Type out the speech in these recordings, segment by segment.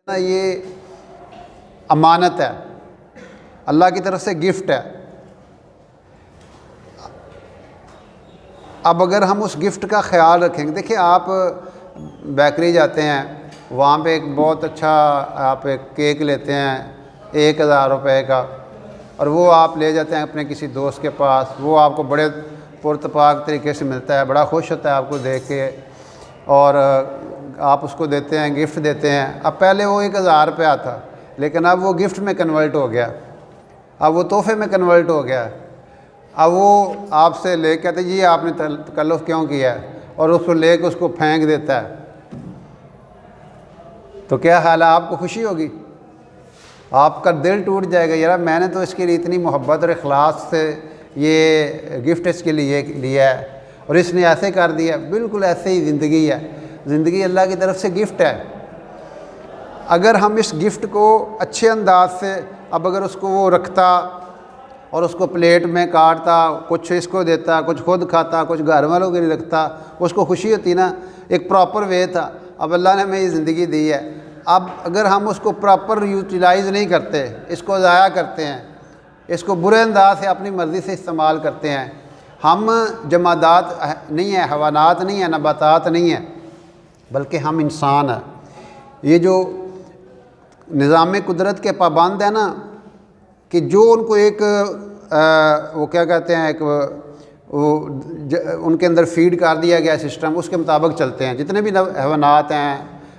یہ امانت ہے، اللہ کی طرف سے گفٹ ہے۔ اب اگر ہم اس گفٹ کا خیال رکھیں گے، دیکھیں آپ بیکری جاتے ہیں، وہاں پہ ایک بہت اچھا آپ ایک کیک لیتے ہیں 1000 روپے کا، اور وہ آپ لے جاتے ہیں اپنے کسی دوست کے پاس، وہ آپ کو بڑے پرتپاک طریقے سے ملتا ہے، بڑا خوش ہوتا ہے آپ کو دیکھ کے، اور آپ اس کو دیتے ہیں، گفٹ دیتے ہیں۔ اب پہلے وہ 1000 روپیہ تھا، لیکن اب وہ گفٹ میں کنورٹ ہو گیا، اب وہ تحفے میں کنورٹ ہو گیا۔ اب وہ آپ سے لے کے کہتے ہیں جی آپ نے تکلف کیوں کیا ہے، اور اس کو لے کے اس کو پھینک دیتا ہے، تو کیا حال ہے؟ آپ کو خوشی ہوگی؟ آپ کا دل ٹوٹ جائے گا، یار میں نے تو اس کے لیے اتنی محبت اور اخلاص سے یہ گفٹ اس کے لیے لیا ہے، اور اس نے ایسے کر دیا۔ بالکل ایسے ہی زندگی ہے، زندگی اللہ کی طرف سے گفٹ ہے۔ اگر ہم اس گفٹ کو اچھے انداز سے، اب اگر اس کو وہ رکھتا اور اس کو پلیٹ میں کاٹتا، کچھ اس کو دیتا، کچھ خود کھاتا، کچھ گھر والوں کے لیے رکھتا، اس کو خوشی ہوتی نا، ایک پراپر وے تھا۔ اب اللہ نے ہمیں یہ زندگی دی ہے، اب اگر ہم اس کو پراپر یوٹیلائز نہیں کرتے، اس کو ضائع کرتے ہیں، اس کو برے انداز سے اپنی مرضی سے استعمال کرتے ہیں، ہم جمادات نہیں ہیں، حیوانات نہیں ہیں، نباتات نہیں ہیں، بلکہ ہم انسان ہیں۔ یہ جو نظام قدرت کے پابند ہیں نا، کہ جو ان کو ایک وہ کیا کہتے ہیں، ایک وہ ان کے اندر فیڈ کر دیا گیا سسٹم، اس کے مطابق چلتے ہیں۔ جتنے بھی حیوانات ہیں،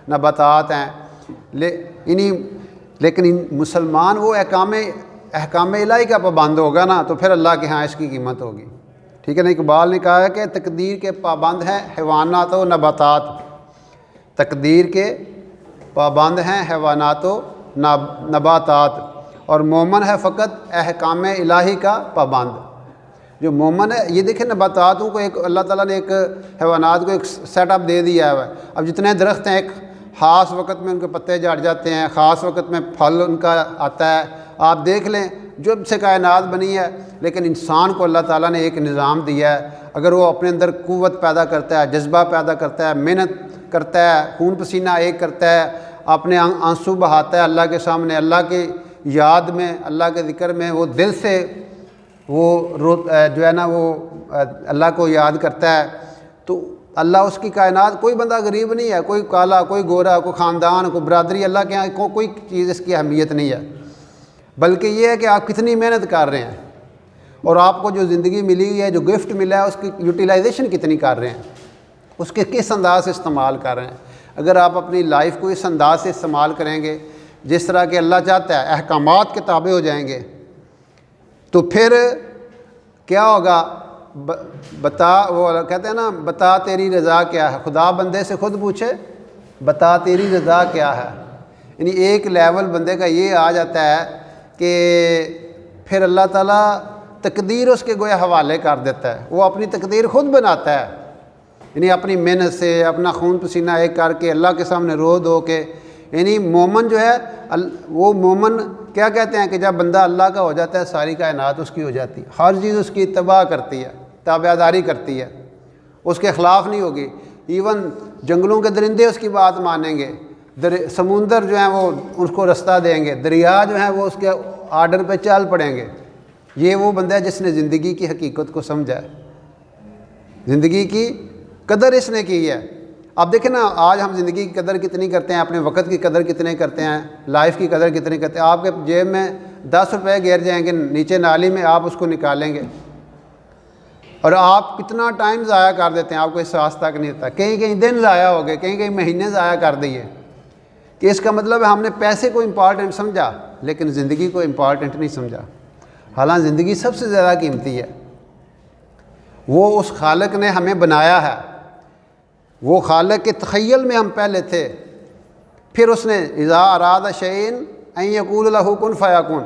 نباتات ہیں، لیکن مسلمان وہ احکام الہی کا پابند ہوگا نا، تو پھر اللہ کے ہاں اس کی قیمت ہوگی۔ ٹھیک ہے نا؟ اقبال نے کہا ہے کہ تقدیر کے پابند ہیں حیوانات و نباتات، تقدیر کے پابند ہیں حیوانات و نباتات، اور مومن ہے فقط احکام الہی کا پابند۔ جو مومن ہے، یہ دیکھیں نباتاتوں کو ایک اللہ تعالیٰ نے ایک حیوانات کو ایک سیٹ اپ دے دیا ہے۔ اب جتنے درخت ہیں، ایک خاص وقت میں ان کے پتے جھڑ جاتے ہیں، خاص وقت میں پھل ان کا آتا ہے۔ آپ دیکھ لیں جب سے کائنات بنی ہے، لیکن انسان کو اللہ تعالیٰ نے ایک نظام دیا ہے۔ اگر وہ اپنے اندر قوت پیدا کرتا ہے، جذبہ پیدا کرتا ہے، محنت کرتا ہے، خون پسینہ ایک کرتا ہے، اپنے آنسو بہاتا ہے اللہ کے سامنے، اللہ کی یاد میں، اللہ کے ذکر میں، وہ دل سے وہ جو ہے نا وہ اللہ کو یاد کرتا ہے، تو اللہ اس کی کائنات، کوئی بندہ غریب نہیں ہے، کوئی کالا، کوئی گورا، کوئی خاندان، کوئی برادری، اللہ کے یہاں کوئی چیز اس کی اہمیت نہیں ہے، بلکہ یہ ہے کہ آپ کتنی محنت کر رہے ہیں، اور آپ کو جو زندگی ملی ہے، جو گفٹ ملا ہے، اس کی یوٹیلائزیشن کتنی کر رہے ہیں، اس کے کس انداز سے استعمال کر رہے ہیں۔ اگر آپ اپنی لائف کو اس انداز سے استعمال کریں گے جس طرح کہ اللہ چاہتا ہے، احکامات کے تابع ہو جائیں گے، تو پھر کیا ہوگا؟ بتا، وہ کہتے ہیں نا، بتا تیری رضا کیا ہے۔ خدا بندے سے خود پوچھے بتا تیری رضا کیا ہے، یعنی ایک لیول بندے کا یہ آ جاتا ہے کہ پھر اللہ تعالیٰ تقدیر اس کے گویا حوالے کر دیتا ہے، وہ اپنی تقدیر خود بناتا ہے، یعنی اپنی محنت سے، اپنا خون پسینہ ایک کر کے اللہ کے سامنے رو دھو کے۔ یعنی مومن جو ہے، وہ مومن کیا کہتے ہیں کہ جب بندہ اللہ کا ہو جاتا ہے، ساری کائنات اس کی ہو جاتی ہے، ہر چیز اس کی اتباع کرتی ہے، تابعداری کرتی ہے، اس کے خلاف نہیں ہوگی۔ ایون جنگلوں کے درندے اس کی بات مانیں گے، سمندر جو ہیں وہ اس کو رستہ دیں گے، دریا جو ہیں وہ اس کے آرڈر پہ چل پڑیں گے۔ یہ وہ بندہ ہے جس نے زندگی کی حقیقت کو سمجھا ہے، زندگی کی قدر اس نے کی ہے۔ اب دیکھیں نا، آج ہم زندگی کی قدر کتنی کرتے ہیں، اپنے وقت کی قدر کتنے کرتے ہیں، لائف کی قدر کتنی کرتے ہیں۔ آپ کے جیب میں 10 روپے گر جائیں گے نیچے نالی میں، آپ اس کو نکالیں گے، اور آپ کتنا ٹائم ضائع کر دیتے ہیں، آپ کو احساس تک نہیں ہوتا۔ کہیں کہیں دن ضائع ہو گئے، کہیں کہیں مہینے ضائع کر دیے، کہ اس کا مطلب ہے ہم نے پیسے کو امپارٹنٹ سمجھا، لیکن زندگی کو امپارٹنٹ نہیں سمجھا۔ حالانکہ زندگی سب سے زیادہ قیمتی ہے۔ وہ اس خالق نے ہمیں بنایا ہے، وہ خالق کے تخیل میں ہم پہلے تھے، پھر اس نے اذا اراد شیئا ان یقول لہ کن فیکون،